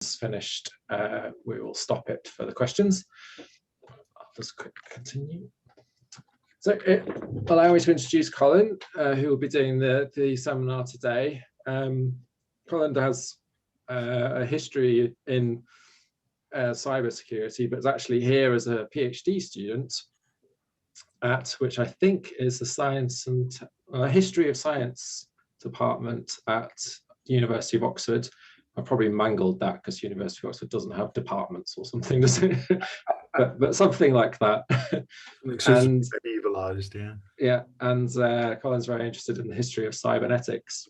finished, we will stop it for the questions. I'll just quick continue. So allow me to introduce Colin, who will be doing the seminar today. Colin has a history in cybersecurity, but is actually here as a PhD student at which I think is the Science and History of Science department at the University of Oxford. I probably mangled that because University of Oxford doesn't have departments or something, does it? but something like that. And medievalized, yeah. Yeah, and Colin's very interested in the history of cybernetics,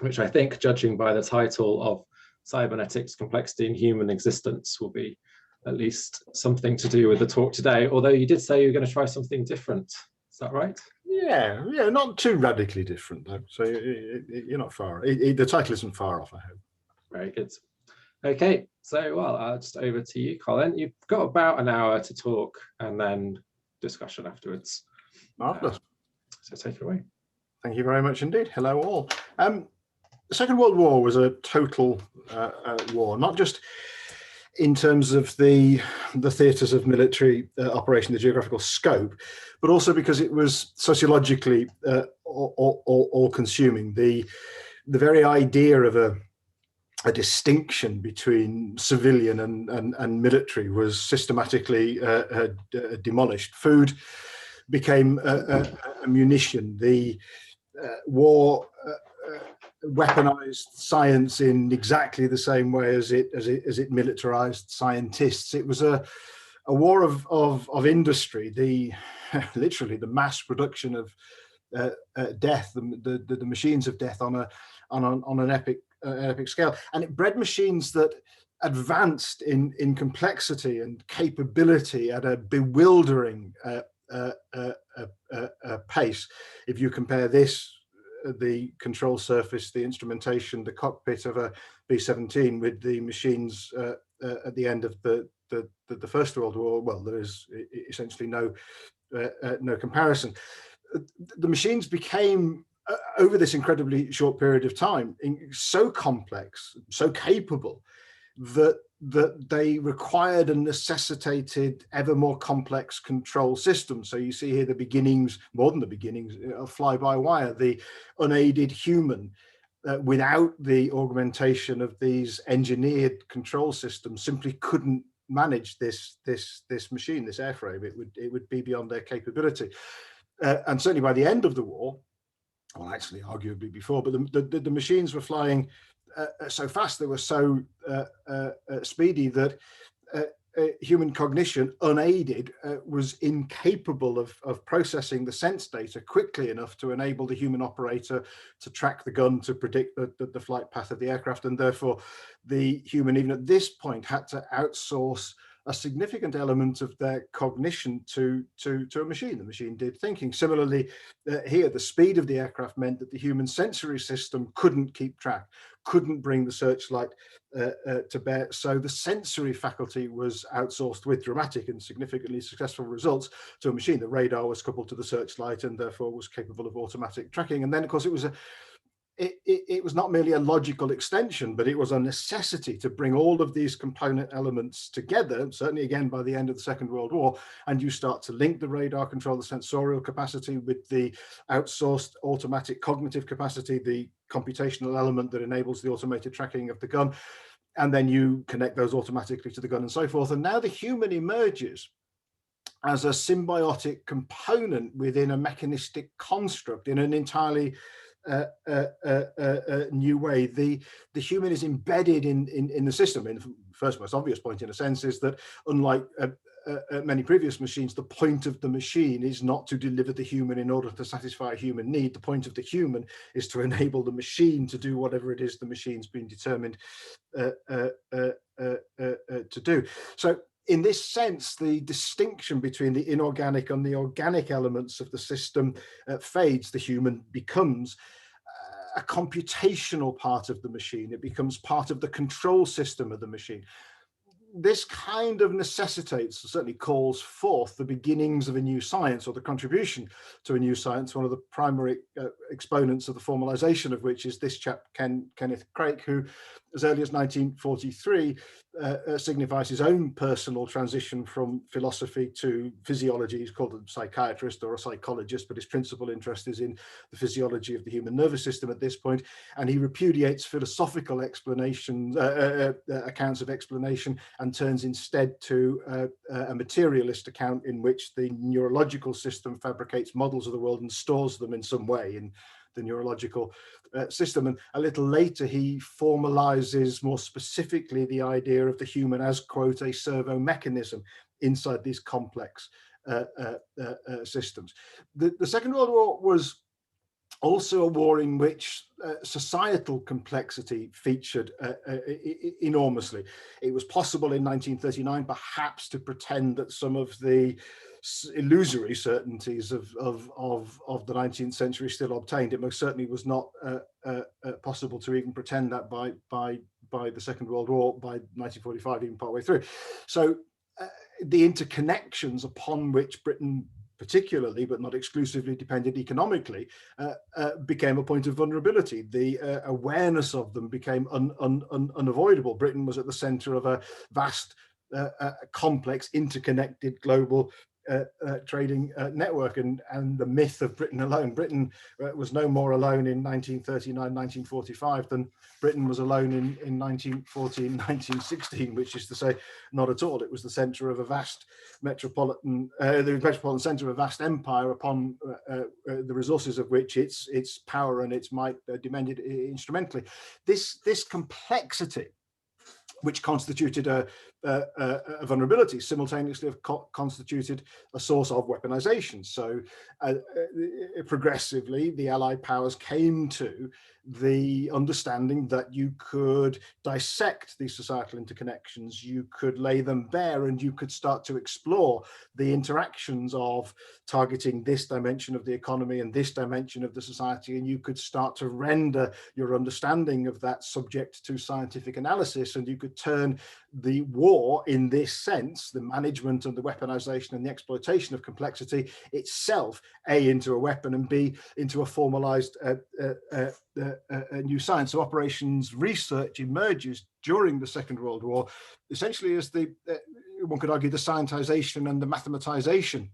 which I think, judging by the title of Cybernetics, Complexity in Human Existence, will be at least something to do with the talk today, although you did say you were going to try something different. Is that right? Yeah, not too radically different, though. So you're not far. The title isn't far off, I hope. Very good. Okay, so well, just over to you, Colin. You've got about an hour to talk and then discussion afterwards. Marvelous. So take it away. Thank you very much indeed. Hello all. The Second World War was a total war, not just in terms of the theatres of military operation, the geographical scope, but also because it was sociologically all-consuming. The very idea of a distinction between civilian and military was systematically demolished. Food became a munition. The war weaponized science in exactly the same way as it militarized scientists. It was a war of industry. Literally the mass production of death, the machines of death on an epic scale, and it bred machines that advanced in complexity and capability at a bewildering pace. If you compare this, the control surface, the instrumentation, the cockpit of a B-17 with the machines at the end of the First World War, well, there is essentially no comparison. The machines became, over this incredibly short period of time, so complex, so capable, that they required and necessitated ever more complex control systems. So you see here the beginnings, more than the beginnings, of fly-by-wire, the unaided human. Without the augmentation of these engineered control systems, simply couldn't manage this machine, this airframe. It would be beyond their capability. And certainly by the end of the war, well, actually, arguably before, but the machines were flying so fast, they were so speedy that human cognition, unaided, was incapable of processing the sense data quickly enough to enable the human operator to track the gun, to predict the flight path of the aircraft, and therefore the human, even at this point, had to outsource a significant element of their cognition to a machine. The machine did thinking. Similarly, here, the speed of the aircraft meant that the human sensory system couldn't keep track, couldn't bring the searchlight to bear. So the sensory faculty was outsourced with dramatic and significantly successful results to a machine. The radar was coupled to the searchlight and therefore was capable of automatic tracking. And then, of course, it was not merely a logical extension, but it was a necessity to bring all of these component elements together, certainly again by the end of the Second World War, and you start to link the radar control, the sensorial capacity, with the outsourced automatic cognitive capacity, the computational element that enables the automated tracking of the gun, and then you connect those automatically to the gun and so forth. And now the human emerges as a symbiotic component within a mechanistic construct in an entirely new way. The human is embedded in the system. And the first most obvious point, in a sense, is that unlike many previous machines, the point of the machine is not to deliver the human in order to satisfy a human need. The point of the human is to enable the machine to do whatever it is the machine's been determined to do. So in this sense, the distinction between the inorganic and the organic elements of the system fades. The human becomes a computational part of the machine. It becomes part of the control system of the machine. this kind of necessitates, certainly calls forth the beginnings of a new science, or the contribution to a new science. One of the primary exponents of the formalization of which is this chap, Kenneth Craik, who as early as 1943 signifies his own personal transition from philosophy to physiology. He's called a psychiatrist or a psychologist, but his principal interest is in the physiology of the human nervous system at this point, and he repudiates philosophical explanations, accounts of explanation, and turns instead to a materialist account in which the neurological system fabricates models of the world and stores them in some way in the neurological system. And a little later, he formalizes more specifically the idea of the human as, quote, a servo mechanism inside these complex systems. The Second World War was also a war in which societal complexity featured enormously. It was possible in 1939 perhaps to pretend that some of the illusory certainties of the 19th century still obtained. It most certainly was not possible to even pretend that by the Second World War, by 1945, even partway through. So the interconnections upon which Britain particularly, but not exclusively, depended economically, became a point of vulnerability. The awareness of them became unavoidable. Britain was at the center of a vast, complex, interconnected global trading network, and the myth of Britain alone. Britain was no more alone in 1939, 1945 than Britain was alone in 1914, 1916, which is to say, not at all. It was the center of a vast metropolitan center of a vast empire upon the resources of which its power and its might demanded instrumentally. This complexity, which constituted a vulnerability, simultaneously constituted a source of weaponization. So progressively, the Allied powers came to the understanding that you could dissect these societal interconnections, you could lay them bare, and you could start to explore the interactions of targeting this dimension of the economy and this dimension of the society, and you could start to render your understanding of that subject to scientific analysis, and you could turn the war, in this sense, the management and the weaponization and the exploitation of complexity itself, A, into a weapon, and B, into a formalized new science. So operations research emerges during the Second World War, essentially as one could argue, the scientization and the mathematization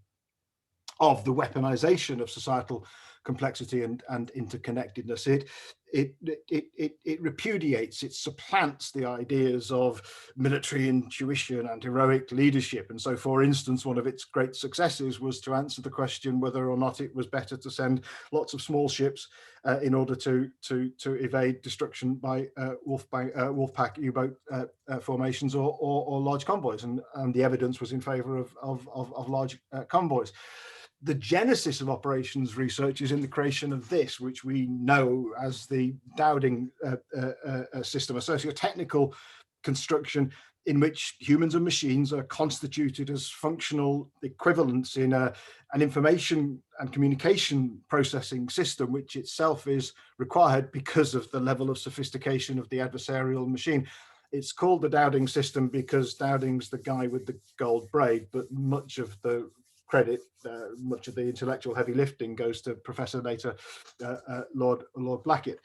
of the weaponization of societal complexity and interconnectedness. It repudiates, it supplants the ideas of military intuition and heroic leadership. And so, for instance, one of its great successes was to answer the question whether or not it was better to send lots of small ships in order to evade destruction by Wolfpack U-boat formations or large convoys. And the evidence was in favor of large convoys. The genesis of operations research is in the creation of this, which we know as the Dowding system, a socio-technical construction in which humans and machines are constituted as functional equivalents in an information and communication processing system, which itself is required because of the level of sophistication of the adversarial machine. It's called the Dowding system because Dowding's the guy with the gold braid, but much of the credit, much of the intellectual heavy lifting goes to Professor later, Lord Blackett.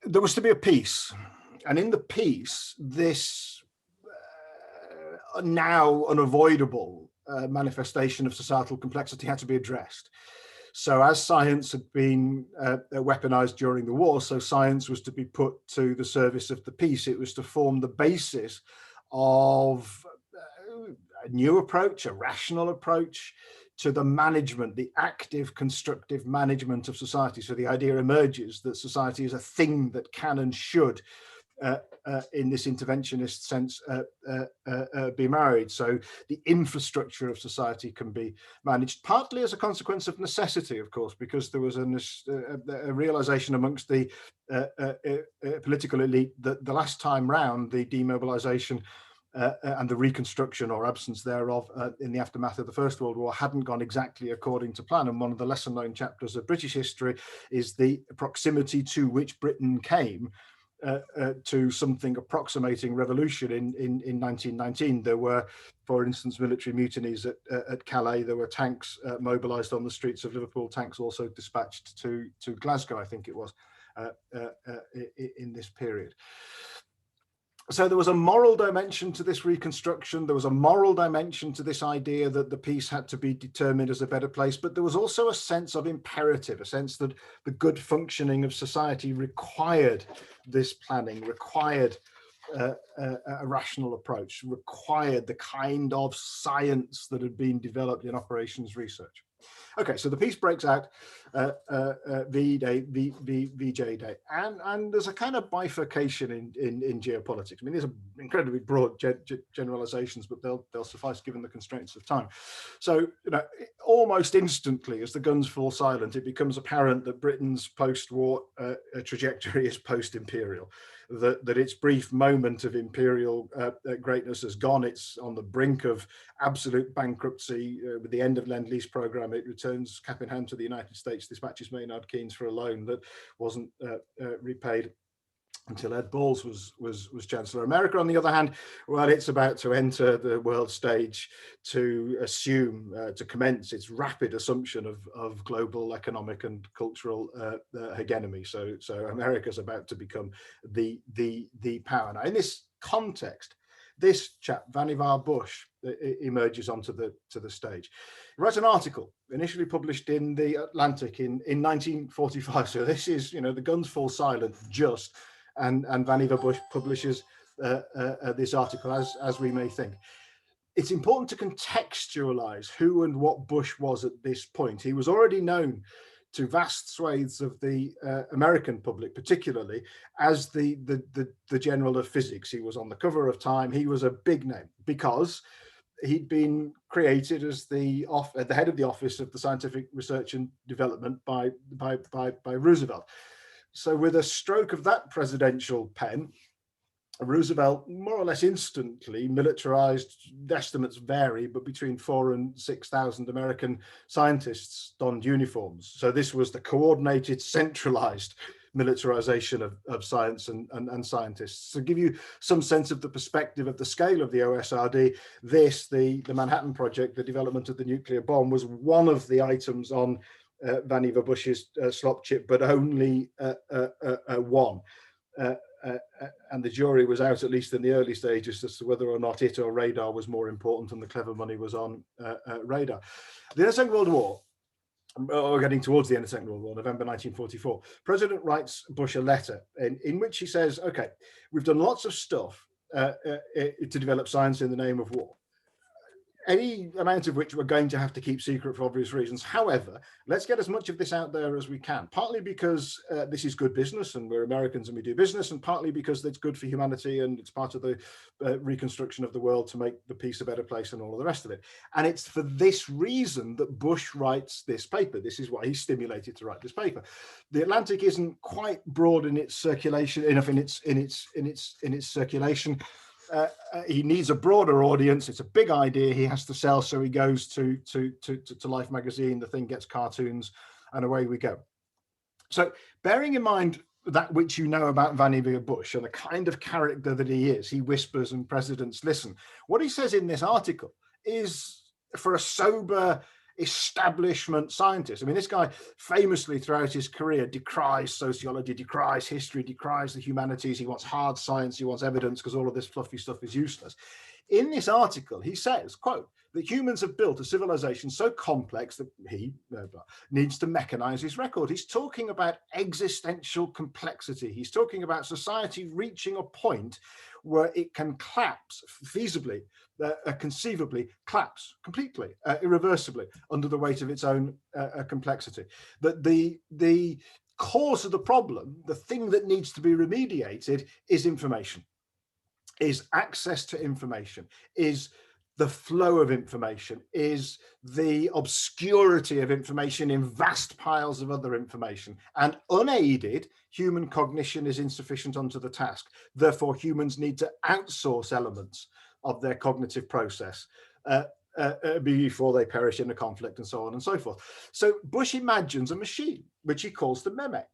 There was to be a peace, and in the peace, this now unavoidable manifestation of societal complexity had to be addressed. So as science had been weaponized during the war, so science was to be put to the service of the peace. It was to form the basis of a new approach, a rational approach to the management, the active, constructive management of society. So the idea emerges that society is a thing that can and should, in this interventionist sense, be married. So the infrastructure of society can be managed, partly as a consequence of necessity, of course, because there was a realization amongst the political elite that the last time round, the demobilization and the reconstruction or absence thereof in the aftermath of the First World War hadn't gone exactly according to plan. And one of the lesser known chapters of British history is the proximity to which Britain came to something approximating revolution in 1919. There were, for instance, military mutinies at Calais. There were tanks mobilized on the streets of Liverpool, tanks also dispatched to Glasgow, I think it was, in this period. So there was a moral dimension to this reconstruction. There was a moral dimension to this idea that the peace had to be determined as a better place, but there was also a sense of imperative, a sense that the good functioning of society required this planning, required a rational approach, required the kind of science that had been developed in operations research. Okay, so the peace breaks out V-Day, VJ Day, and there's a kind of bifurcation in geopolitics. I mean, these are incredibly broad generalizations, but they'll suffice given the constraints of time. So, you know, almost instantly, as the guns fall silent, it becomes apparent that Britain's post-war trajectory is post-imperial. That its brief moment of imperial greatness has gone. It's on the brink of absolute bankruptcy. With the end of Lend-Lease program, it returns cap in hand to the United States, dispatches Maynard Keynes for a loan that wasn't repaid until Ed Balls was Chancellor. America, on the other hand, well, it's about to enter the world stage to assume, to commence its rapid assumption of global economic and cultural hegemony. So America's about to become the power. Now, in this context, this chap, Vannevar Bush, emerges onto the stage. He writes an article initially published in the Atlantic in 1945. So this is, you know, the guns fall silent just. And Vannevar Bush publishes this article, as we may think. It's important to contextualize who and what Bush was at this point. He was already known to vast swathes of the American public, particularly as the general of physics. He was on the cover of Time. He was a big name because he'd been created as the head of the Office of the Scientific Research and Development by Roosevelt. So with a stroke of that presidential pen, Roosevelt more or less instantly militarized, estimates vary, but between 4,000 and 6,000 American scientists donned uniforms. So this was the coordinated, centralized militarization of science and scientists. To give you some sense of the perspective of the scale of the OSRD, the Manhattan Project, the development of the nuclear bomb, was one of the items on Vannevar Bush's slop chip, but only one. And the jury was out, at least in the early stages, as to whether or not it or radar was more important, and the clever money was on radar. The Second World War, or getting towards the end of the Second World War, November 1944, President writes Bush a letter in which he says, okay, we've done lots of stuff to develop science in the name of war, any amount of which we're going to have to keep secret for obvious reasons. However, let's get as much of this out there as we can, partly because this is good business and we're Americans and we do business, and partly because it's good for humanity and it's part of the reconstruction of the world to make the peace a better place and all of the rest of it. And it's for this reason that Bush writes this paper. This is why he's stimulated to write this paper. The Atlantic isn't quite broad in its circulation, enough in its circulation. He needs a broader audience. It's a big idea he has to sell, so he goes to Life magazine. The thing gets cartoons, and away we go. So, bearing in mind that which you know about Vannevar Bush and the kind of character that he is, he whispers and presidents listen. What he says in this article is, for a sober establishment scientist. I mean, this guy famously throughout his career decries sociology, decries history, decries the humanities. He wants hard science, he wants evidence, because all of this fluffy stuff is useless. In this article, he says, quote, that humans have built a civilization so complex that he needs to mechanize his record. He's talking about existential complexity. He's talking about society reaching a point where it can collapse feasibly, conceivably collapse completely, irreversibly, under the weight of its own complexity. That the cause of the problem, the thing that needs to be remediated, is information, is access to information, is the flow of information, is the obscurity of information in vast piles of other information. And unaided, human cognition is insufficient unto the task. Therefore, humans need to outsource elements of their cognitive process before they perish in a conflict, and so on and so forth. So Bush imagines a machine, which he calls the Memex.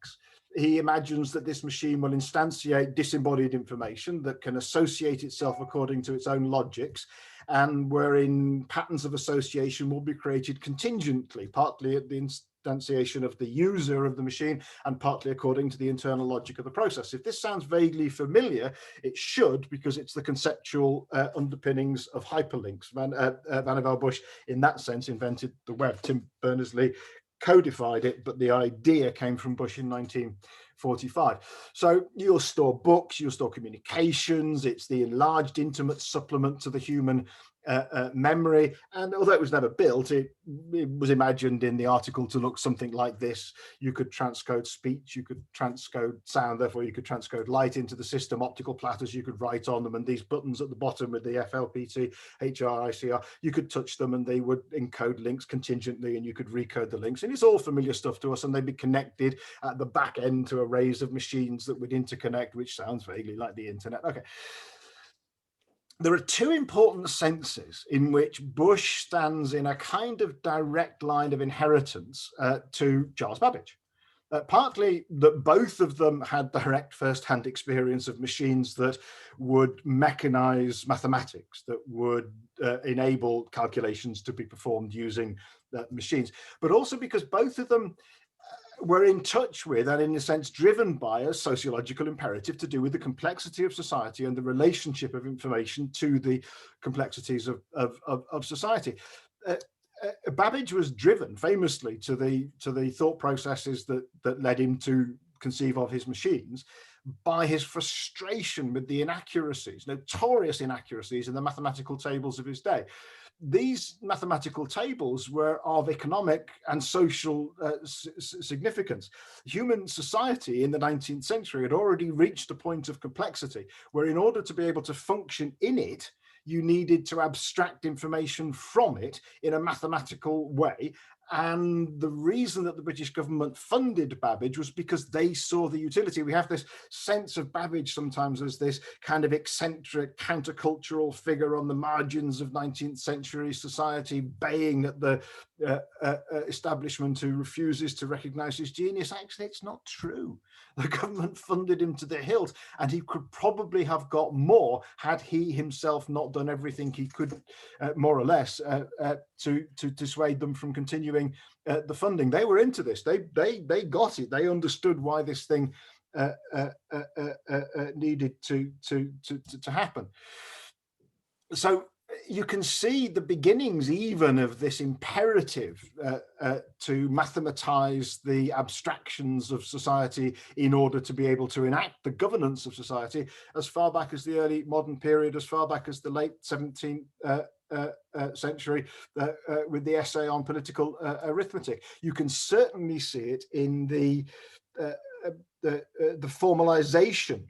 he imagines that this machine will instantiate disembodied information that can associate itself according to its own logics, and wherein patterns of association will be created contingently, partly at the instantiation of the user of the machine and partly according to the internal logic of the process. If this sounds vaguely familiar, it should, because it's the conceptual underpinnings of hyperlinks. Vannevar Bush, in that sense, invented the web. Tim Berners-Lee codified it, but the idea came from Bush in 1945. So you'll store books, you'll store communications. It's the enlarged intimate supplement to the human memory. And although it was never built, it was imagined in the article to look something like this. You could transcode speech, you could transcode sound, therefore you could transcode light into the system, optical platters, you could write on them, and these buttons at the bottom with the FLPT, HR, ICR, you could touch them and they would encode links contingently, and you could recode the links. And it's all familiar stuff to us, and they'd be connected at the back end to arrays of machines that would interconnect, which sounds vaguely like the internet. Okay. There are two important senses in which Bush stands in a kind of direct line of inheritance to Charles Babbage. Partly that both of them had direct first-hand experience of machines that would mechanize mathematics, that would enable calculations to be performed using machines, but also because both of them were in touch with, and in a sense driven by, a sociological imperative to do with the complexity of society and the relationship of information to the complexities of society. Babbage was driven famously to the thought processes that led him to conceive of his machines by his frustration with the inaccuracies, notorious inaccuracies in the mathematical tables of his day. These mathematical tables were of economic and social significance. Human society in the 19th century had already reached a point of complexity where, in order to be able to function in it, you needed to abstract information from it in a mathematical way. And the reason that the British government funded Babbage was because they saw the utility. We have this sense of Babbage sometimes as this kind of eccentric countercultural figure on the margins of 19th century society, baying at the establishment who refuses to recognize his genius. Actually, it's not true. The government funded him to the hilt, and he could probably have got more had he himself not done everything he could, more or less, to dissuade them from continuing the funding. They were into this. They got it. They understood why this thing needed to happen. So you can see the beginnings even of this imperative to mathematize the abstractions of society in order to be able to enact the governance of society as far back as the early modern period, as far back as the late 17th century with the essay on political arithmetic. You can certainly see it in the formalization,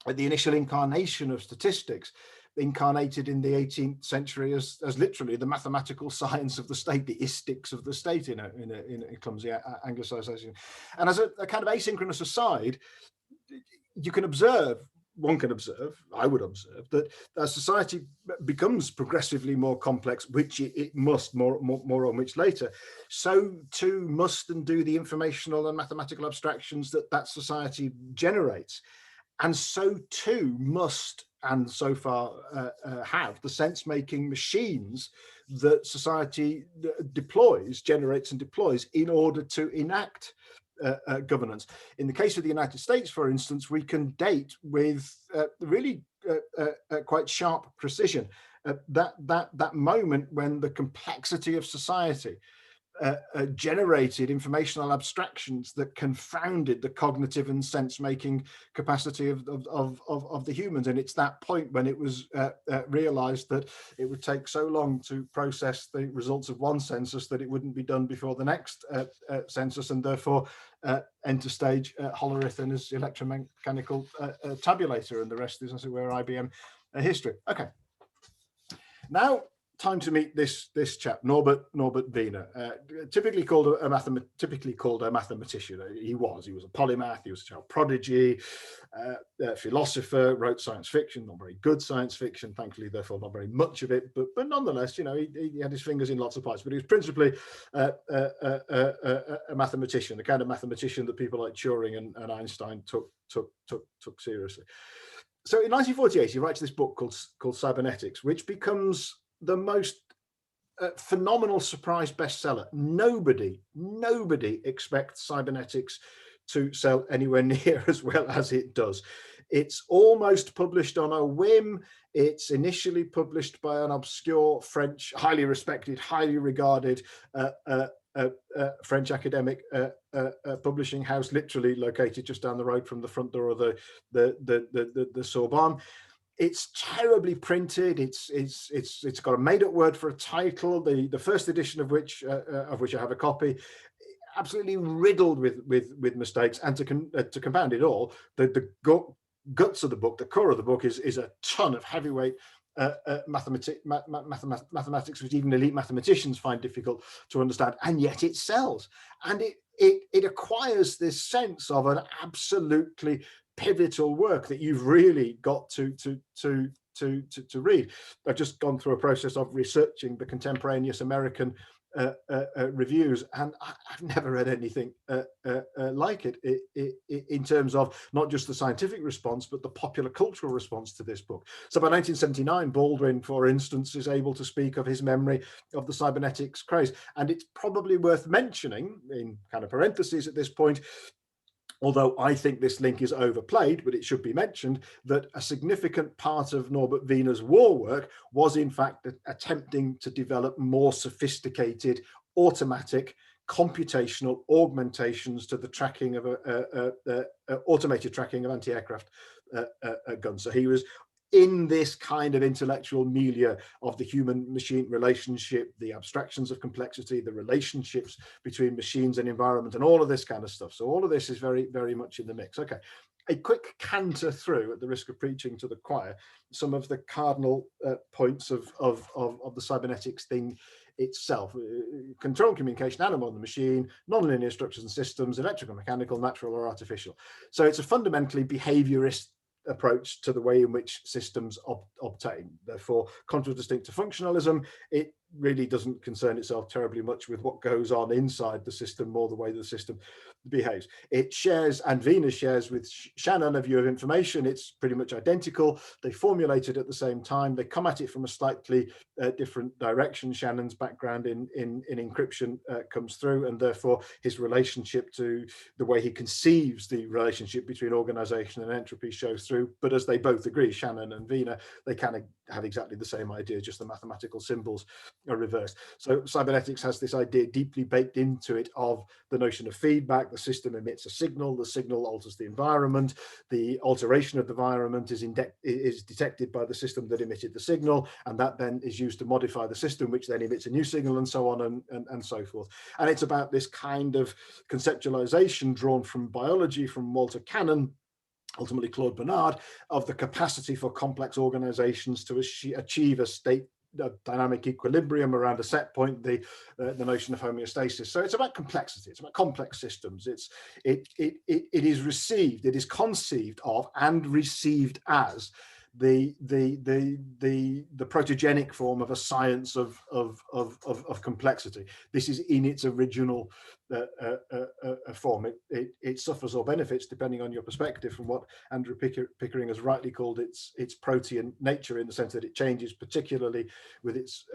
the initial incarnation of statistics, incarnated in the 18th century as literally the mathematical science of the state, the istics of the state in a clumsy anglicization. And as a kind of asynchronous aside, you can observe, one can observe, I would observe, that as society becomes progressively more complex, which it must, more on which later, so too must and do the informational and mathematical abstractions that society generates. And so too must, and so far have, the sense-making machines that society generates and deploys in order to enact governance. In the case of the United States, for instance, we can date with really quite sharp precision that moment when the complexity of society generated informational abstractions that confounded the cognitive and sense-making capacity of the humans. And it's that point when it was realized that it would take so long to process the results of one census that it wouldn't be done before the next census, and therefore enter stage Hollerith and his electromechanical tabulator, and the rest is, as it were, IBM history. Okay. Now, time to meet this chap, Norbert Wiener, typically called a mathematician. He was a polymath. He was a child prodigy, a philosopher, wrote science fiction, not very good science fiction, thankfully, therefore not very much of it, but nonetheless, you know, he had his fingers in lots of pies. But he was principally a mathematician, the kind of mathematician that people like Turing and Einstein took seriously. So in 1948, he writes this book called Cybernetics, which becomes the most phenomenal surprise bestseller. Nobody expects Cybernetics to sell anywhere near as well as it does. It's almost published on a whim. It's initially published by an obscure French, highly respected, highly regarded French academic publishing house, literally located just down the road from the front door of the Sorbonne. It's terribly printed. It's got a made-up word for a title. The first edition of which I have a copy, absolutely riddled with mistakes. And to compound it all, the guts of the book, the core of the book, is a ton of heavyweight mathematics, which even elite mathematicians find difficult to understand, and yet it sells, and it acquires this sense of an absolutely pivotal work that you've really got to read. I've just gone through a process of researching the contemporaneous American reviews, and I've never read anything like it in terms of not just the scientific response, but the popular cultural response to this book. So by 1979, Baldwin, for instance, is able to speak of his memory of the cybernetics craze. And it's probably worth mentioning, in kind of parentheses at this point, although I think this link is overplayed, but it should be mentioned, that a significant part of Norbert Wiener's war work was in fact attempting to develop more sophisticated, automatic, computational augmentations to the tracking of automated tracking of anti-aircraft guns. So he was in this kind of intellectual milieu of the human-machine relationship, the abstractions of complexity, the relationships between machines and environment, and all of this kind of stuff. So all of this is very, very much in the mix. Okay, a quick canter through, at the risk of preaching to the choir, some of the cardinal points of the cybernetics thing itself. Control communication, animal and the machine, non-linear structures and systems, electrical, mechanical, natural or artificial. So it's a fundamentally behaviorist approach to the way in which systems obtain. Therefore, contradistinct to functionalism, it really doesn't concern itself terribly much with what goes on inside the system, more the way the system behaves. It shares, and Wiener shares with Shannon, a view of information. It's pretty much identical. They formulate it at the same time. They come at it from a slightly different direction. Shannon's background in encryption comes through, and therefore his relationship to the way he conceives the relationship between organization and entropy shows through. But as they both agree, Shannon and Wiener, they kind of have exactly the same idea, just the mathematical symbols are reversed. So cybernetics has this idea deeply baked into it of the notion of feedback. The system emits a signal, the signal alters the environment, the alteration of the environment is detected by the system that emitted the signal, and that then is used to modify the system, which then emits a new signal, and so on and so forth. And it's about this kind of conceptualization drawn from biology, from Walter Cannon, ultimately Claude Bernard, of the capacity for complex organizations to achieve a state of dynamic equilibrium around a set point, the notion of homeostasis. So it's about complexity, it's about complex systems. It is received, it is conceived of and received as the protogenic form of a science of complexity. This is in its original form. It suffers or benefits depending on your perspective from what Andrew Pickering has rightly called its protean nature, in the sense that it changes, particularly with its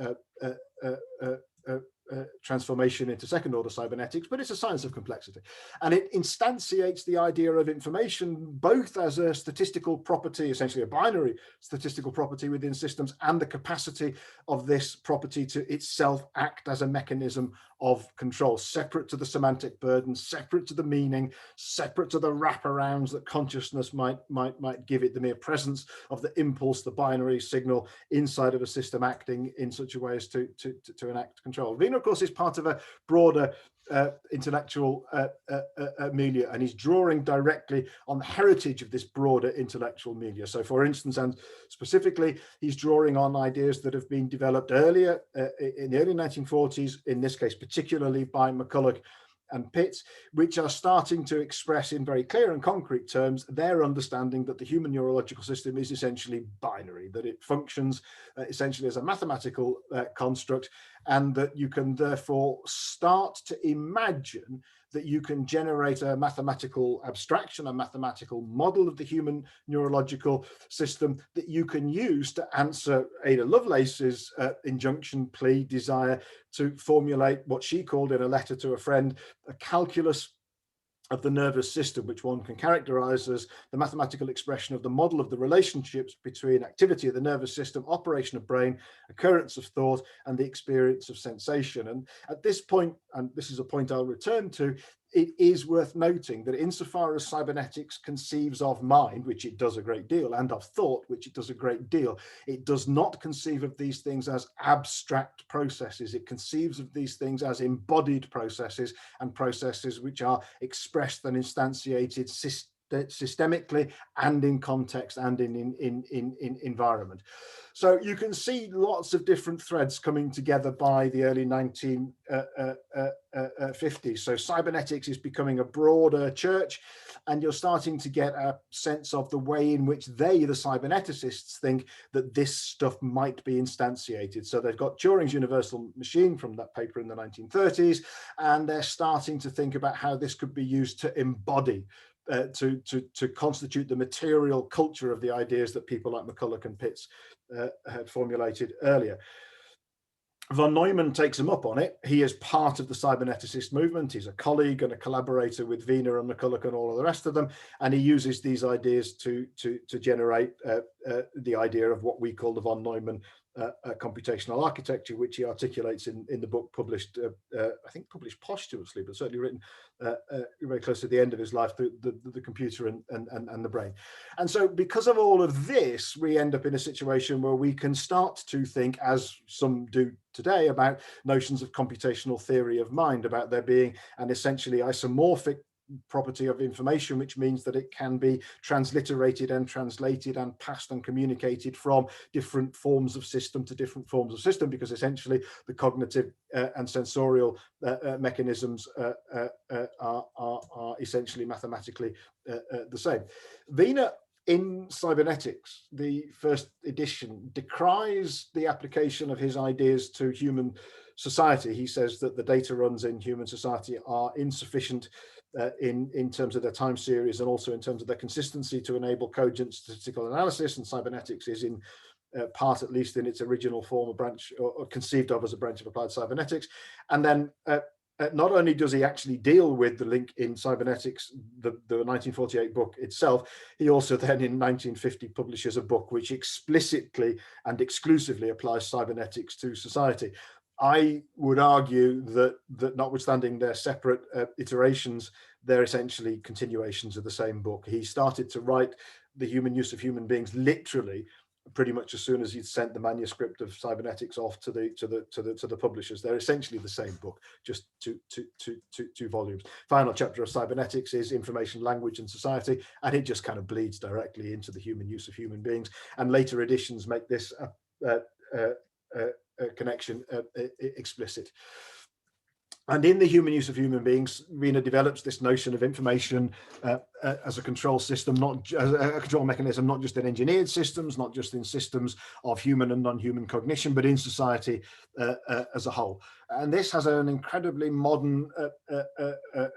transformation into second order cybernetics, but it's a science of complexity. And it instantiates the idea of information both as a statistical property, essentially a binary statistical property within systems, and the capacity of this property to itself act as a mechanism of control, separate to the semantic burden, separate to the meaning, separate to the wraparounds that consciousness might give it, the mere presence of the impulse, the binary signal inside of a system acting in such a way as to enact control. Wiener, of course, is part of a broader intellectual milieu, and he's drawing directly on the heritage of this broader intellectual milieu. So for instance, and specifically, he's drawing on ideas that have been developed earlier in the early 1940s, in this case particularly by McCulloch and Pitts, which are starting to express in very clear and concrete terms their understanding that the human neurological system is essentially binary, that it functions essentially as a mathematical construct, and that you can therefore start to imagine that you can generate a mathematical abstraction, a mathematical model of the human neurological system that you can use to answer Ada Lovelace's injunction, plea, desire to formulate what she called in a letter to a friend, a calculus of the nervous system, which one can characterize as the mathematical expression of the model of the relationships between activity of the nervous system, operation of brain, occurrence of thought, and the experience of sensation. And at this point, and this is a point I'll return to, it is worth noting that insofar as cybernetics conceives of mind, which it does a great deal, and of thought, which it does a great deal, it does not conceive of these things as abstract processes. It conceives of these things as embodied processes, and processes which are expressed and instantiated systemically and in context and in environment. So you can see lots of different threads coming together by the early 1950s. So cybernetics is becoming a broader church, and you're starting to get a sense of the way in which they, the cyberneticists, think that this stuff might be instantiated. So they've got Turing's universal machine from that paper in the 1930s, and they're starting to think about how this could be used to embody, to constitute the material culture of the ideas that people like McCulloch and Pitts had formulated earlier. Von Neumann takes him up on it. He is part of the cyberneticist movement. He's a colleague and a collaborator with Wiener and McCulloch and all of the rest of them. And he uses these ideas to generate the idea of what we call the von Neumann computational architecture, which he articulates in the book published, I think published posthumously, but certainly written very close to the end of his life, the computer and the brain. And so because of all of this, we end up in a situation where we can start to think, as some do today, about notions of computational theory of mind, about there being an essentially isomorphic property of information, which means that it can be transliterated and translated and passed and communicated from different forms of system to different forms of system, because essentially the cognitive and sensorial mechanisms are essentially mathematically the same. Wiener, in Cybernetics, the first edition, decries the application of his ideas to human society. He says that the data runs in human society are insufficient in terms of their time series and also in terms of their consistency to enable cogent statistical analysis, and cybernetics is in part, at least in its original form, a branch or conceived of as a branch of applied cybernetics. And then not only does he actually deal with the link in Cybernetics, the 1948 book itself, he also then in 1950 publishes a book which explicitly and exclusively applies cybernetics to society. I would argue that notwithstanding their separate iterations, they're essentially continuations of the same book. He started to write The Human Use of Human Beings literally pretty much as soon as he'd sent the manuscript of Cybernetics off to the publishers. They're essentially the same book, just two volumes. Final chapter of Cybernetics is Information, Language and Society, and it just kind of bleeds directly into the human use of human beings. And later editions make this connection explicit. And in The Human Use of Human Beings, Wiener develops this notion of information as a control system, not as a control mechanism, not just in engineered systems, not just in systems of human and non-human cognition, but in society as a whole. And this has an incredibly modern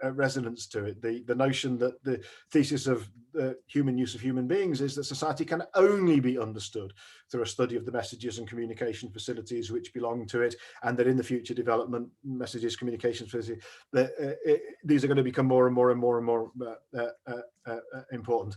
resonance to it. The notion that the thesis of the human use of human beings is that society can only be understood through a study of the messages and communication facilities which belong to it, and that in the future development, messages, communication facilities, these are going to become more and more and more and more important.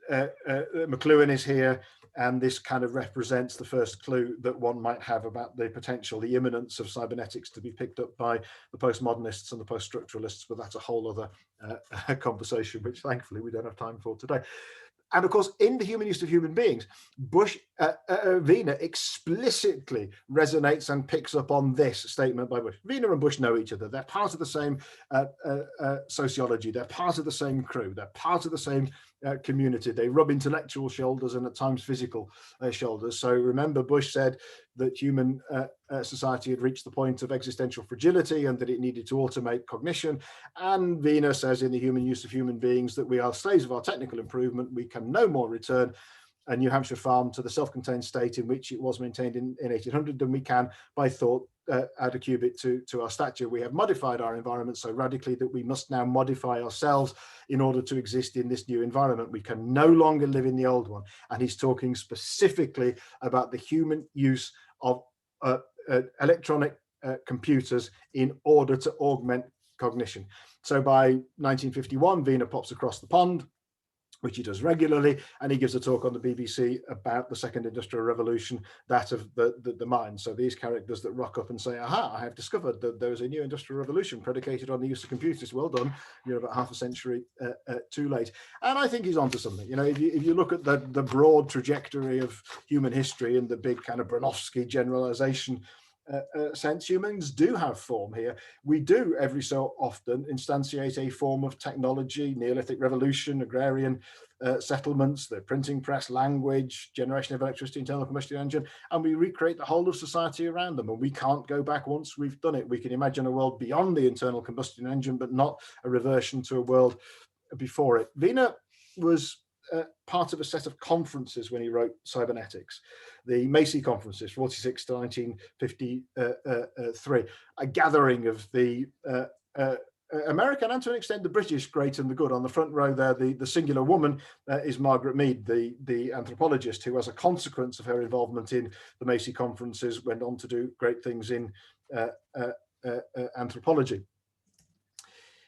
McLuhan is here, and this kind of represents the first clue that one might have about the potential, the imminence of cybernetics to be picked up by the postmodernists and the post-structuralists, but that's a whole other conversation, which thankfully we don't have time for today. And of course, in the human use of human beings, Wiener explicitly resonates and picks up on this statement by Bush. Wiener and Bush know each other. They're part of the same sociology. They're part of the same crew. They're part of the same community. They rub intellectual shoulders and at times physical shoulders. So remember, Bush said that human society had reached the point of existential fragility and that it needed to automate cognition. And Wiener says in the human use of human beings that we are slaves of our technical improvement. We can no more return a New Hampshire farm to the self-contained state in which it was maintained in 1800 than we can by thought add a cubit to our stature. We have modified our environment so radically that we must now modify ourselves in order to exist in this new environment. We can no longer live in the old one. And he's talking specifically about the human use of electronic computers in order to augment cognition. So by 1951, Wiener pops across the pond, which he does regularly, and he gives a talk on the BBC about the second industrial revolution, that of the mind. So these characters that rock up and say, aha, I have discovered that there is a new industrial revolution predicated on the use of computers. Well done, you're about half a century too late. And I think he's onto something. You know, if you look at the broad trajectory of human history and the big kind of Bronowski generalization sense, humans do have form here. We do every so often instantiate a form of technology, Neolithic revolution, agrarian settlements, the printing press, language, generation of electricity, internal combustion engine, and we recreate the whole of society around them. And we can't go back once we've done it. We can imagine a world beyond the internal combustion engine, but not a reversion to a world before it. Wiener was part of a set of conferences when he wrote Cybernetics, the Macy conferences, 46 to 1953, a gathering of the American and to an extent the British great and the good. On the front row there, the singular woman is Margaret Mead, the anthropologist, who as a consequence of her involvement in the Macy conferences went on to do great things in anthropology.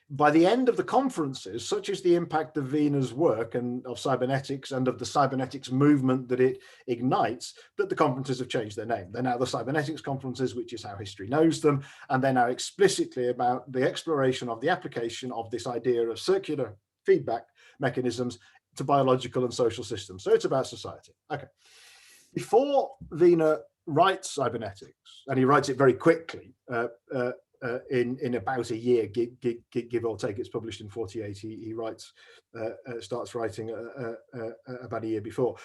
By the end of the conferences, such is the impact of Wiener's work and of cybernetics and of the cybernetics movement that it ignites, that the conferences have changed their name. They're now the Cybernetics conferences, which is how history knows them. And they're now explicitly about the exploration of the application of this idea of circular feedback mechanisms to biological and social systems. So it's about society. Okay. Before Wiener writes Cybernetics, and he writes it very quickly, in about a year, give or take. It's published in 48. He starts writing about a year before.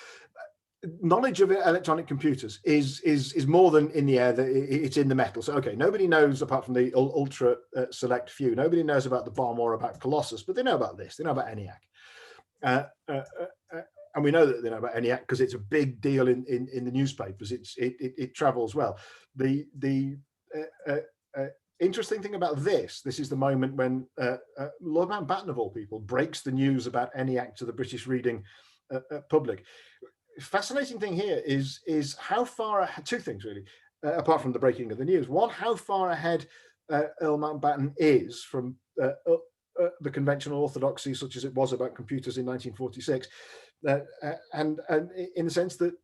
Knowledge of electronic computers is more than in the air, that it's in the metal. So okay, nobody knows apart from the ultra select few. Nobody knows about the bomb or about Colossus, but they know about this. They know about ENIAC. And we know that they know about ENIAC because it's a big deal in the newspapers. It travels well. The interesting thing about this is the moment when Lord Mountbatten, of all people, breaks the news about ENIAC to the British reading public. Fascinating thing here is how far ahead, two things really, apart from the breaking of the news. One, how far ahead Earl Mountbatten is from the conventional orthodoxy, such as it was about computers in 1946, and in the sense that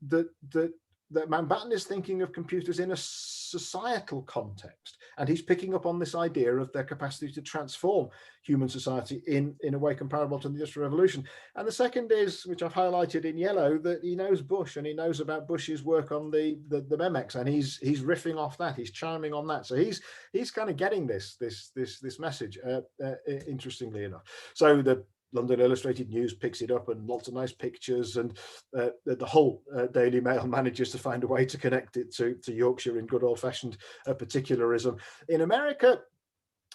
Mountbatten is thinking of computers in a societal context, and he's picking up on this idea of their capacity to transform human society in a way comparable to the Industrial Revolution. And the second is, which I've highlighted in yellow, that he knows Bush and he knows about Bush's work on the MEMEX, and he's riffing off that, he's chiming on that. So he's kind of getting this message, interestingly enough. So the London Illustrated News picks it up, and lots of nice pictures, and the whole Daily Mail manages to find a way to connect it to Yorkshire in good old-fashioned particularism. In America,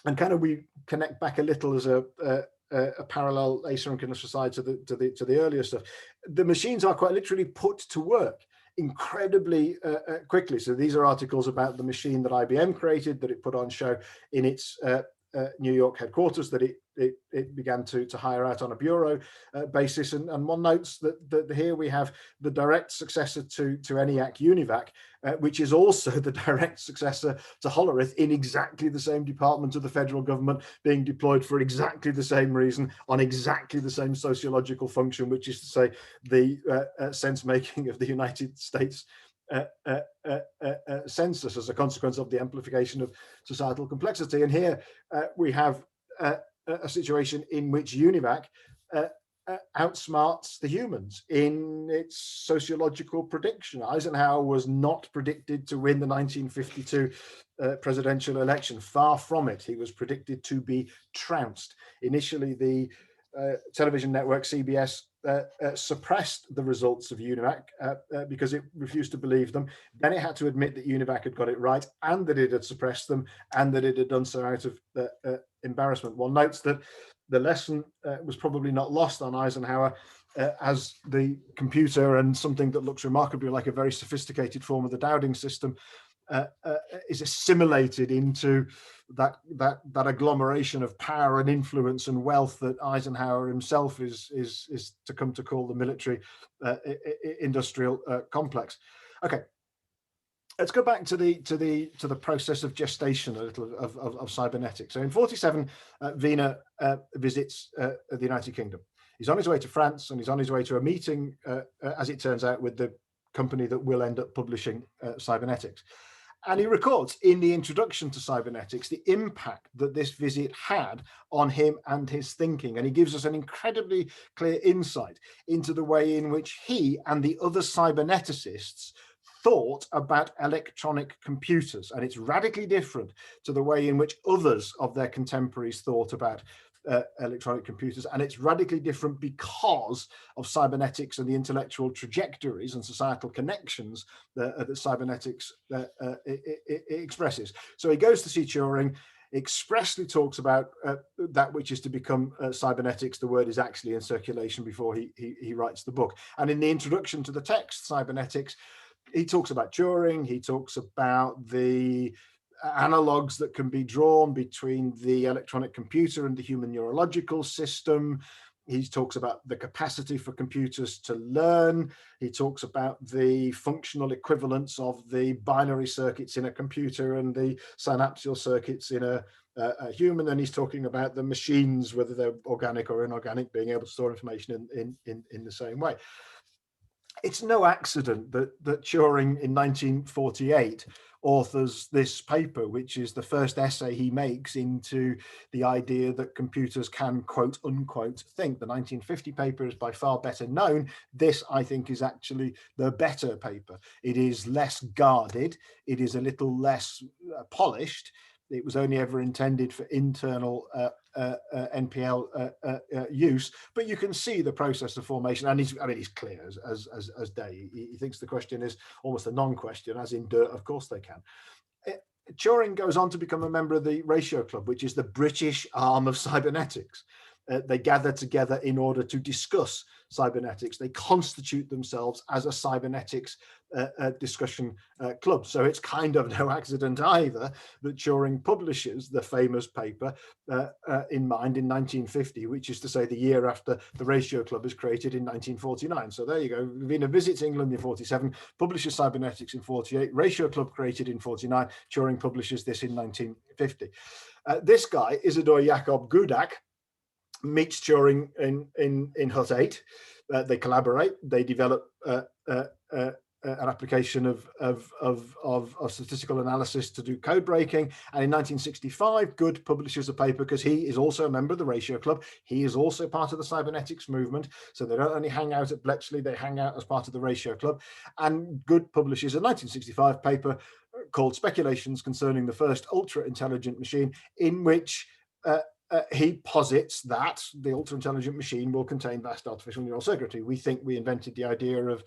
and kind of we connect back a little as a parallel asynchronous aside to the earlier stuff. The machines are quite literally put to work incredibly quickly. So these are articles about the machine that IBM created, that it put on show in its New York headquarters, that it began to hire out on a bureau basis, and one notes that here we have the direct successor to ENIAC, UNIVAC, which is also the direct successor to Hollerith in exactly the same department of the federal government, being deployed for exactly the same reason on exactly the same sociological function, which is to say the sense making of the United States census as a consequence of the amplification of societal complexity. And here we have a situation in which UNIVAC outsmarts the humans in its sociological prediction. Eisenhower was not predicted to win the 1952 presidential election. Far from it. He was predicted to be trounced. Initially, the television network CBS suppressed the results of UNIVAC because it refused to believe them. Then it had to admit that UNIVAC had got it right and that it had suppressed them and that it had done so out of embarrassment. One notes that the lesson was probably not lost on Eisenhower as the computer and something that looks remarkably like a very sophisticated form of the Dowding system is assimilated into that agglomeration of power and influence and wealth that Eisenhower himself is to come to call the military industrial complex. Okay, let's go back to the process of gestation a little of cybernetics. So in 1947, Wiener visits the United Kingdom. He's on his way to France, and he's on his way to a meeting, as it turns out, with the company that will end up publishing Cybernetics. And he records in the introduction to Cybernetics the impact that this visit had on him and his thinking. And he gives us an incredibly clear insight into the way in which he and the other cyberneticists thought about electronic computers. And it's radically different to the way in which others of their contemporaries thought about electronic computers, and it's radically different because of cybernetics and the intellectual trajectories and societal connections that cybernetics expresses. So he goes to see Turing, expressly talks about that which is to become cybernetics. The word is actually in circulation before he writes the book. And in the introduction to the text, Cybernetics, he talks about Turing, he talks about the analogues that can be drawn between the electronic computer and the human neurological system. He talks about the capacity for computers to learn. He talks about the functional equivalence of the binary circuits in a computer and the synaptial circuits in a human. And he's talking about the machines, whether they're organic or inorganic, being able to store information in the same way. It's no accident that Turing in 1948 authors this paper, which is the first essay he makes into the idea that computers can, quote unquote, think. The 1950 paper is by far better known. This, I think, is actually the better paper. It is less guarded. It is a little less polished. It was only ever intended for internal NPL use, but you can see the process of formation, and he's clear as day. He thinks the question is almost a non-question, as in dirt, of course they can. Turing goes on to become a member of the Ratio Club, which is the British arm of cybernetics. They gather together in order to discuss cybernetics. They constitute themselves as a cybernetics discussion club. So it's kind of no accident either that Turing publishes the famous paper in Mind in 1950, which is to say the year after the Ratio Club is created in 1949. So there you go. Wiener visits England in 47, publishes Cybernetics in 48, Ratio Club created in 49, Turing publishes this in 1950. This guy, Isidor Jakob Gudak, meets Turing in Hut 8. They collaborate. They develop an application of statistical analysis to do code breaking. And in 1965, Good publishes a paper because he is also a member of the Ratio Club. He is also part of the cybernetics movement. So they don't only hang out at Bletchley, they hang out as part of the Ratio Club. And Good publishes a 1965 paper called Speculations Concerning the First Ultra-Intelligent Machine, in which he posits that the ultra-intelligent machine will contain vast artificial neural circuitry. We think we invented the idea of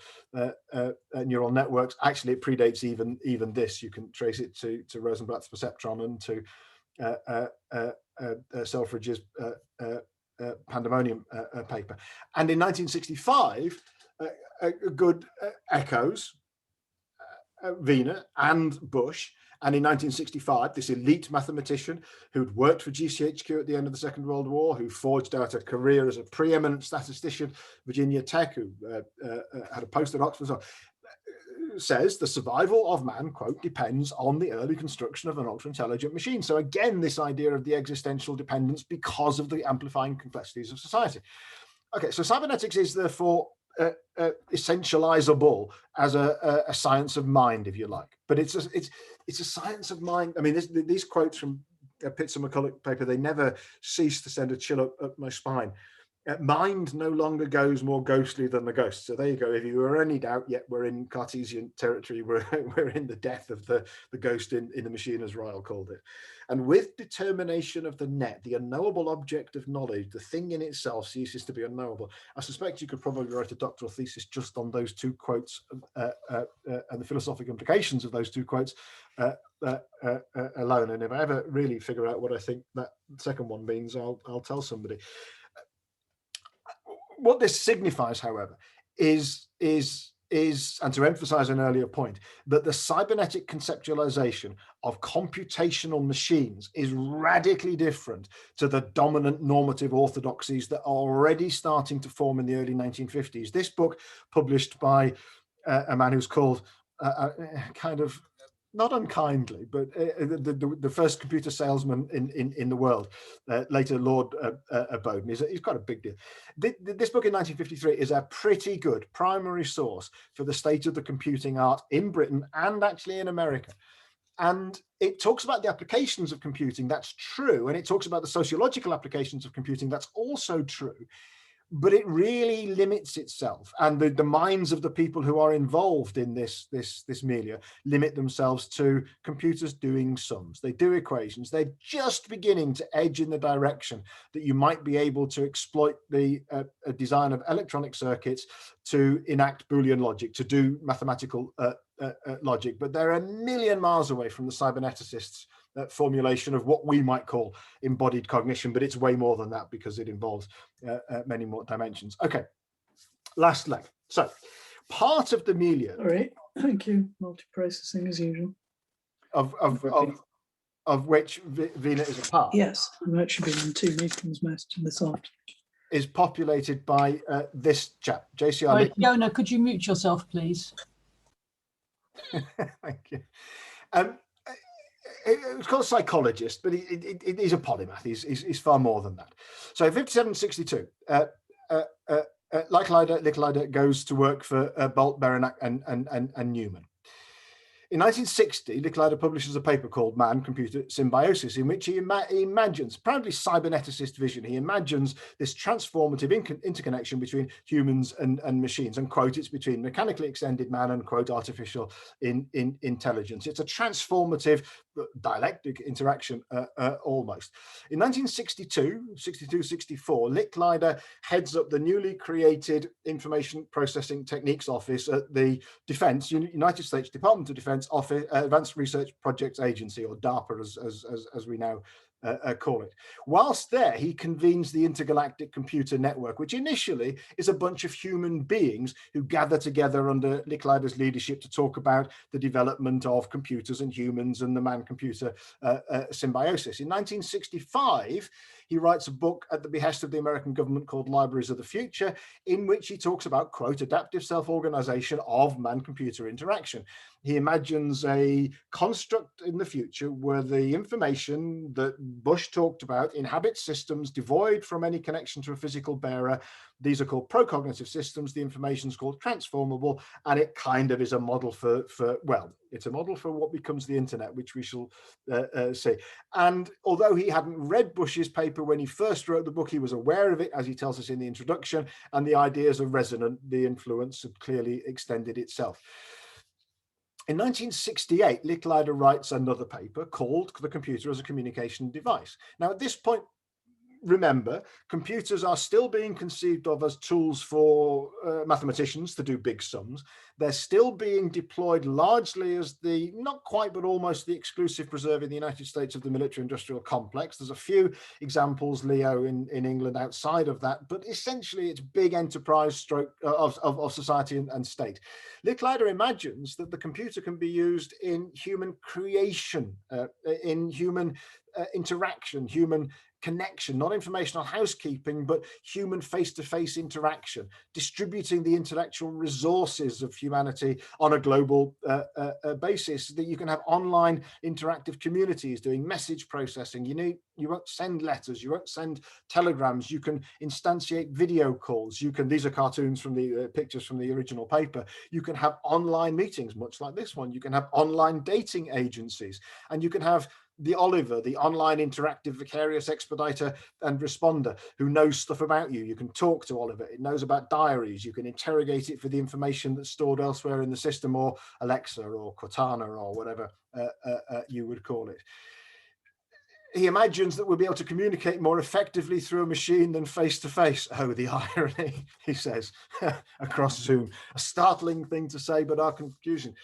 neural networks. Actually, it predates even this. You can trace it to Rosenblatt's perceptron and to Selfridge's pandemonium paper. And in 1965, Good echoes Wiener and Bush. And in 1965, this elite mathematician who'd worked for GCHQ at the end of the Second World War, who forged out a career as a preeminent statistician, Virginia Tech, who had a post at Oxford, says the survival of man, quote, depends on the early construction of an ultra-intelligent machine. So again, this idea of the existential dependence because of the amplifying complexities of society. Okay, so cybernetics is therefore essentializable as a science of mind, if you like, but it's a science of mind. I mean, these quotes from Pitts and McCulloch paper, they never cease to send a chill up my spine. Mind no longer goes more ghostly than the ghost. So there you go. If you were any doubt, yet we're in Cartesian territory. We're in the death of the ghost in the machine, as Ryle called it. And with determination of the net, the unknowable object of knowledge, the thing in itself ceases to be unknowable. I suspect you could probably write a doctoral thesis just on those two quotes and the philosophical implications of those two quotes alone. And if I ever really figure out what I think that second one means, I'll tell somebody. What this signifies, however, is, and to emphasize an earlier point, that the cybernetic conceptualization of computational machines is radically different to the dominant normative orthodoxies that are already starting to form in the early 1950s. This book, published by a man who's called kind of, not unkindly, but the first computer salesman in the world, later Lord Bowden. He's got a big deal. This book in 1953 is a pretty good primary source for the state of the computing art in Britain and actually in America. And it talks about the applications of computing, that's true. And it talks about the sociological applications of computing, that's also true. But it really limits itself, and the minds of the people who are involved in this milieu limit themselves to computers doing sums. They do equations. They're just beginning to edge in the direction that you might be able to exploit the design of electronic circuits to enact Boolean logic, to do mathematical logic. But they're a million miles away from the cyberneticists' formulation of what we might call embodied cognition, but it's way more than that because it involves many more dimensions. Okay, last leg. So part of the milieu. All right, thank you. Multiprocessing as usual. Of which Vina is a part. Yes, I've actually been in 2 meetings most of this afternoon. Is populated by this chap, JCR. Right, Fiona, could you mute yourself, please? Thank you. It's called psychologist, but he's a polymath. He's far more than that. So 5762, Licklider goes to work for Bolt, Beranek, and Newman. In 1960, Licklider publishes a paper called Man-Computer Symbiosis, in which he imagines, proudly cyberneticist vision, he imagines this transformative interconnection between humans and machines, and quote, it's between mechanically extended man and quote, artificial intelligence. It's a transformative dialectic interaction almost. In 1962-64, Licklider heads up the newly created Information Processing Techniques Office at the United States Department of Defense Office, Advanced Research Projects Agency, or DARPA as we now call it. Whilst there, he convenes the Intergalactic Computer Network, which initially is a bunch of human beings who gather together under Licklider's leadership to talk about the development of computers and humans and the man-computer symbiosis. In 1965, he writes a book at the behest of the American government called Libraries of the Future, in which he talks about, quote, adaptive self-organization of man-computer interaction. He imagines a construct in the future where the information that Bush talked about inhabits systems devoid from any connection to a physical bearer. These are called procognitive systems. The information is called transformable, and it kind of is a model for well, it's a model for what becomes the internet, which we shall see. And although he hadn't read Bush's paper when he first wrote the book, he was aware of it, as he tells us in the introduction, and the ideas are resonant. The influence had clearly extended itself. In 1968, Licklider writes another paper called The Computer as a Communication Device. Now, at this point, remember, computers are still being conceived of as tools for mathematicians to do big sums. They're still being deployed largely as the, not quite, but almost the exclusive preserve in the United States of the military-industrial complex. There's a few examples, Leo, in England outside of that, but essentially it's big enterprise stroke of society and state. Licklider imagines that the computer can be used in human creation, in human interaction, human connection, not informational housekeeping, but human face-to-face interaction, distributing the intellectual resources of humanity on a global basis, that you can have online interactive communities doing message processing. You won't send letters, you won't send telegrams, you can instantiate video calls, you can, these are cartoons from the pictures from the original paper, you can have online meetings, much like this one, you can have online dating agencies, and you can have the Oliver, the online interactive vicarious expediter and responder who knows stuff about you. You can talk to Oliver. It knows about diaries. You can interrogate it for the information that's stored elsewhere in the system, or Alexa or Cortana or whatever you would call it. He imagines that we'll be able to communicate more effectively through a machine than face to face. Oh, the irony, he says, across Zoom. A startling thing to say, but our confusion.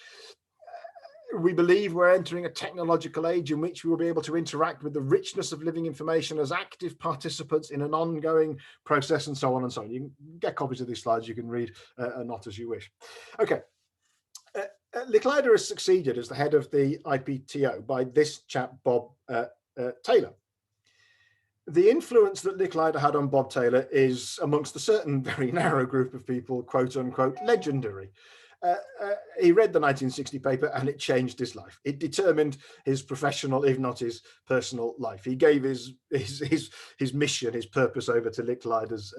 We believe we're entering a technological age in which we will be able to interact with the richness of living information as active participants in an ongoing process, and so on and so on. You can get copies of these slides. You can read not as you wish. Okay. Licklider has succeeded as the head of the IPTO by this chap, Bob Taylor. The influence that Licklider had on Bob Taylor is, amongst a certain very narrow group of people, quote unquote, legendary. He read the 1960 paper and it changed his life. It determined his professional, if not his personal life. He gave his mission, his purpose over to Licklider's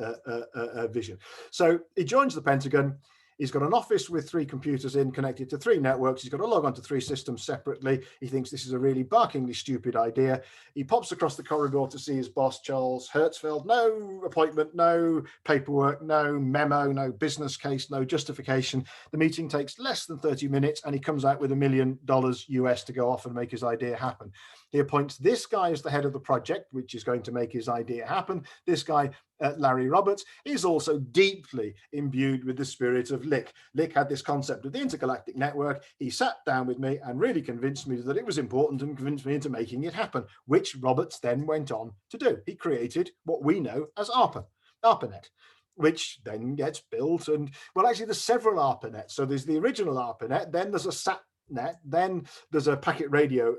vision. So he joins the Pentagon. He's got an office with 3 computers connected to 3 networks. He's got to log on to 3 systems separately. He thinks this is a really barkingly stupid idea. He pops across the corridor to see his boss, Charles Hertzfeld. No appointment, no paperwork, no memo, no business case, no justification. The meeting takes less than 30 minutes and he comes out with $1 million US to go off and make his idea happen. He appoints this guy as the head of the project, which is going to make his idea happen. This guy, Larry Roberts, is also deeply imbued with the spirit of Lick. Lick had this concept of the intergalactic network. He sat down with me and really convinced me that it was important and convinced me into making it happen, which Roberts then went on to do. He created what we know as ARPANET, which then gets built. And well, actually there's several ARPANETs. So there's the original ARPANET, then there's a SATNet, then there's a packet radio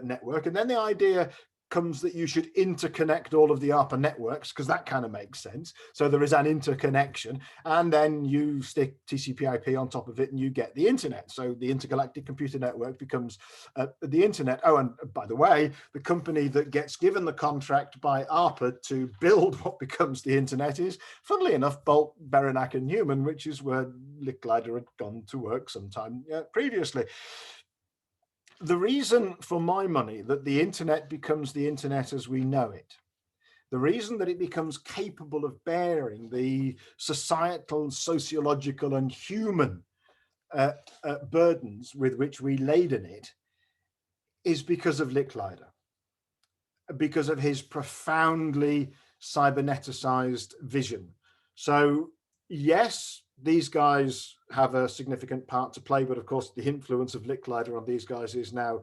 network, and then the idea comes that you should interconnect all of the ARPA networks, because that kind of makes sense. So there is an interconnection, and then you stick TCP/IP on top of it and you get the internet. So the intergalactic computer network becomes the internet. Oh, and by the way, the company that gets given the contract by ARPA to build what becomes the internet is, funnily enough, Bolt, Beranek and Newman, which is where Licklider had gone to work sometime previously. The reason for my money that the internet becomes the internet as we know it, the reason that it becomes capable of bearing the societal, sociological and human burdens with which we laden it, is because of Licklider, because of his profoundly cyberneticized vision. So yes, these guys have a significant part to play, but of course the influence of Licklider on these guys is now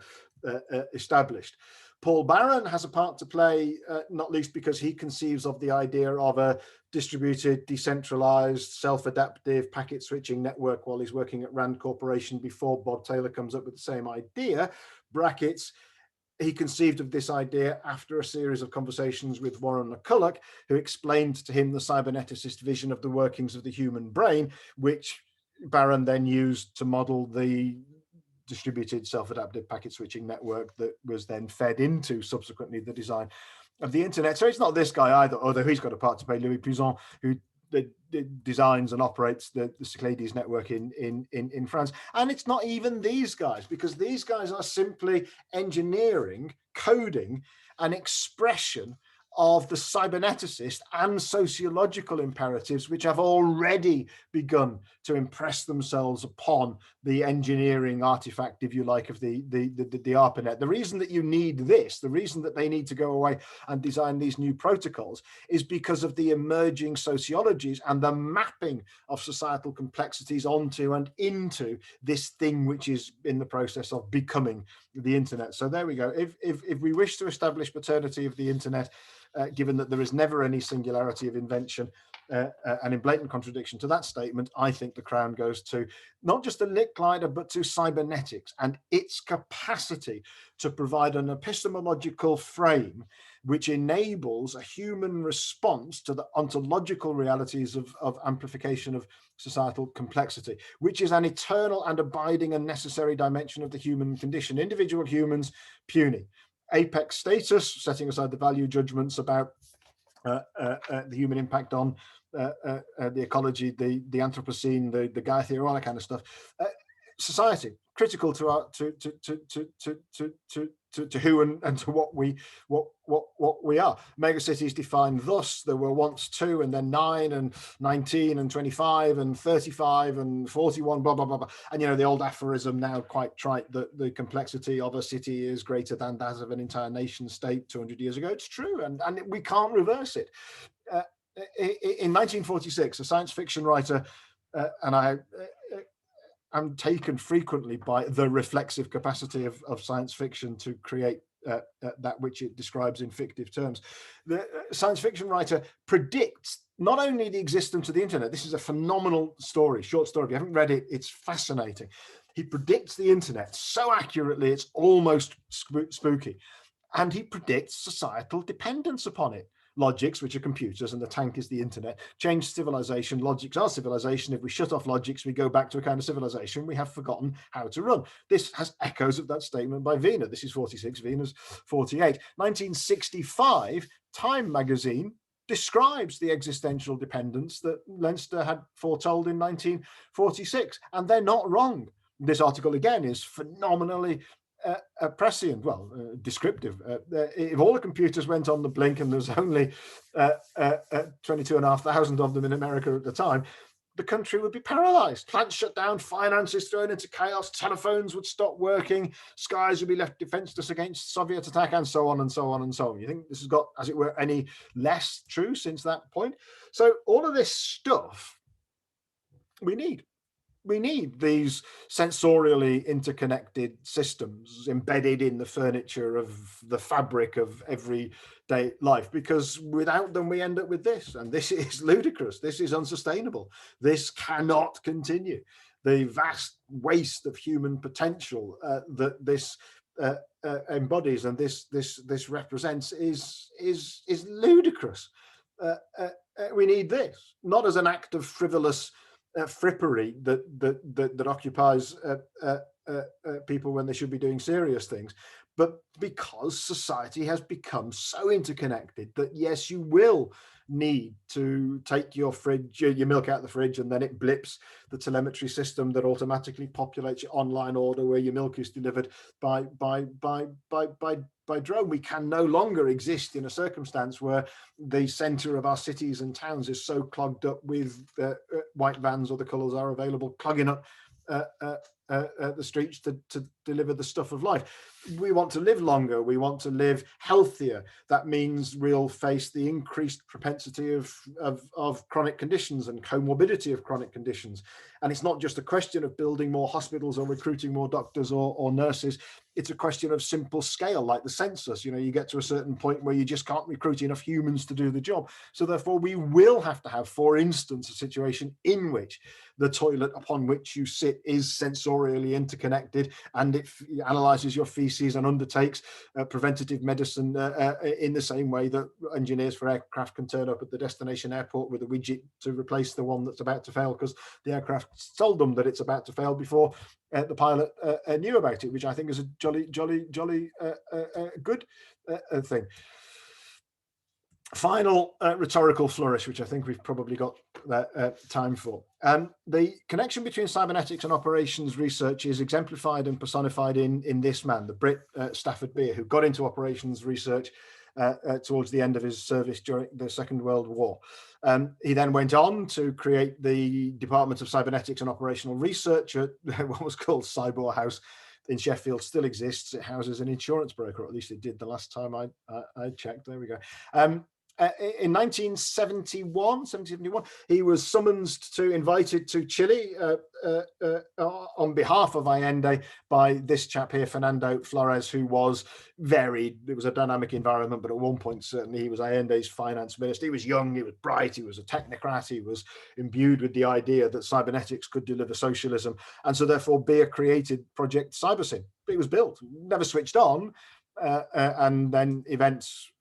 established. Paul Barron has a part to play, not least because he conceives of the idea of a distributed, decentralized, self-adaptive packet switching network while he's working at Rand Corporation before Bob Taylor comes up with the same idea, brackets. He conceived of this idea after a series of conversations with Warren McCulloch, who explained to him the cyberneticist vision of the workings of the human brain, which Barron then used to model the distributed self-adaptive packet switching network that was then fed into subsequently the design of the internet. So it's not this guy either, although he's got a part to play, Louis Puzon, who designs and operates the Cyclades network in France. And it's not even these guys, because these guys are simply engineering, coding an expression of the cyberneticist and sociological imperatives, which have already begun to impress themselves upon the engineering artifact, if you like, of the ARPANET. The reason that you need this, the reason that they need to go away and design these new protocols, is because of the emerging sociologies and the mapping of societal complexities onto and into this thing which is in the process of becoming the internet. So there we go. If we wish to establish paternity of the internet, given that there is never any singularity of invention, and in blatant contradiction to that statement, I think the crown goes to not just to Licklider, but to cybernetics and its capacity to provide an epistemological frame which enables a human response to the ontological realities of amplification of societal complexity, which is an eternal and abiding and necessary dimension of the human condition. Individual humans, puny. Apex status, setting aside the value judgments about the human impact on the ecology, the Anthropocene, the Gaia theory, all that kind of stuff. society, critical to our to who and to what we are. Megacities defined thus: there were once 2, and then 9, and 19, and 25, and 35, and 41, blah blah blah blah. And the old aphorism, now quite trite, that the complexity of a city is greater than that of an entire nation state 200 years ago. It's true, and we can't reverse it. In 1946, a science fiction writer, and I'm taken frequently by the reflexive capacity of science fiction to create that which it describes in fictive terms. The science fiction writer predicts not only the existence of the internet. This is a phenomenal story, short story. If you haven't read it, it's fascinating. He predicts the internet so accurately, it's almost spooky. And he predicts societal dependence upon it. Logics, which are computers, and the tank is the internet, change civilization. Logics are civilization. If we shut off logics, we go back to a kind of civilization we have forgotten how to run. This has echoes of that statement by Wiener. This is 46, Wiener's 48. 1965, Time magazine describes the existential dependence that Leinster had foretold in 1946, and they're not wrong. This article, again, is phenomenally prescient, descriptive. If all the computers went on the blink and there's only 22,500 of them in America at the time, the country would be paralyzed. Plants shut down, finances thrown into chaos, telephones would stop working, skies would be left defenseless against Soviet attack, and so on and so on and so on. You think this has got, as it were, any less true since that point? So all of this stuff we need. We need these sensorially interconnected systems embedded in the furniture of the fabric of everyday life, because without them we end up with this, and this is ludicrous. This is unsustainable. This cannot continue. The vast waste of human potential that this embodies and this represents is ludicrous. We need this, not as an act of frivolous frippery that occupies people when they should be doing serious things, but because society has become so interconnected that yes, you will need to take your milk out of the fridge, and then it blips the telemetry system that automatically populates your online order where your milk is delivered by drone. We can no longer exist in a circumstance where the center of our cities and towns is so clogged up with white vans, or the colors are available, clogging up the streets to deliver the stuff of life. We want to live longer. We want to live healthier. That means we'll face the increased propensity of chronic conditions and comorbidity of chronic conditions. And it's not just a question of building more hospitals or recruiting more doctors or nurses. It's a question of simple scale, like the census. You get to a certain point where you just can't recruit enough humans to do the job. So therefore, we will have to have, for instance, a situation in which the toilet upon which you sit is sensorially interconnected, and it analyzes your feces and undertakes preventative medicine in the same way that engineers for aircraft can turn up at the destination airport with a widget to replace the one that's about to fail because the aircraft told them that it's about to fail before the pilot knew about it, which I think is a jolly good thing. Final rhetorical flourish, which I think we've probably got time for. The connection between cybernetics and operations research is exemplified and personified in this man, the Brit Stafford Beer, who got into operations research towards the end of his service during the Second World War. He then went on to create the Department of Cybernetics and Operational Research at what was called Cyber House in Sheffield. Still exists. It houses an insurance broker, or at least it did the last time I checked. There we go. In 1971, he was invited to Chile on behalf of Allende by this chap here, Fernando Flores, who was varied. It was a dynamic environment, but at one point, certainly, he was Allende's finance minister. He was young, he was bright, he was a technocrat, he was imbued with the idea that cybernetics could deliver socialism. And so therefore, Beer created Project Cybersyn. It was built, never switched on, and then events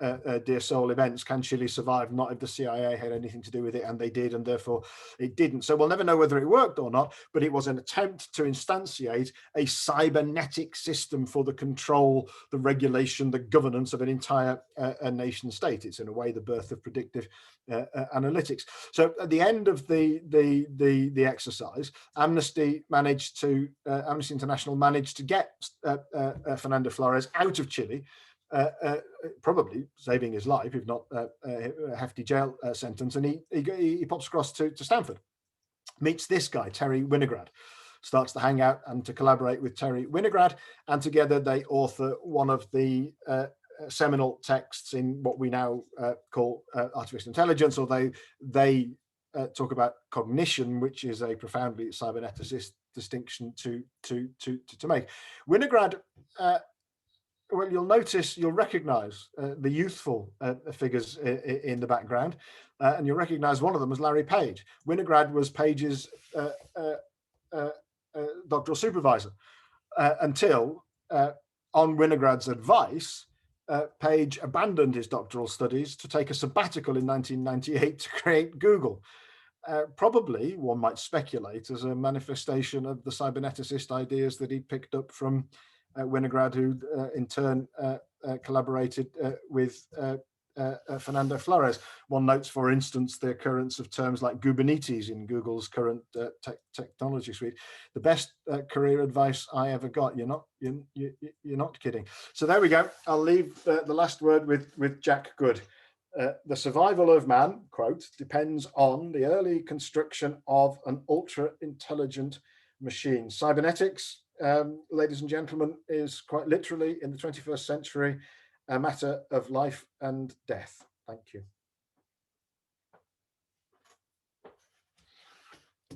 Dear Soul events, can Chile survive? Not if the CIA had anything to do with it, and they did, and therefore it didn't. So we'll never know whether it worked or not, but it was an attempt to instantiate a cybernetic system for the control, the regulation, the governance of an entire nation state. It's in a way the birth of predictive analytics. So at the end of the exercise, Amnesty International managed to get Fernando Flores out of Chile, probably saving his life, if not a hefty jail sentence. And he pops across to Stanford, meets this guy, Terry Winograd, starts to hang out and to collaborate with Terry Winograd, and together they author one of the seminal texts in what we now call artificial intelligence, although they talk about cognition, which is a profoundly cyberneticist distinction to make. Winograd, well, you'll recognize the youthful figures in the background, and you'll recognize one of them as Larry Page. Winograd was Page's doctoral supervisor until, on Winograd's advice, Page abandoned his doctoral studies to take a sabbatical in 1998 to create Google. Probably, one might speculate, as a manifestation of the cyberneticist ideas that he picked up from Winograd, who in turn collaborated with Fernando Flores. One notes, for instance, the occurrence of terms like Kubernetes in Google's current technology suite. The best career advice I ever got. You're not kidding. So there we go. I'll leave the last word with Jack Good. The survival of man, quote, depends on the early construction of an ultra-intelligent machine. Cybernetics, ladies and gentlemen, is quite literally, in the 21st century, a matter of life and death. Thank you.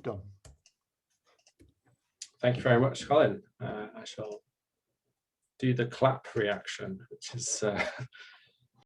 Done. Thank you very much, Colin. I shall do the clap reaction, which is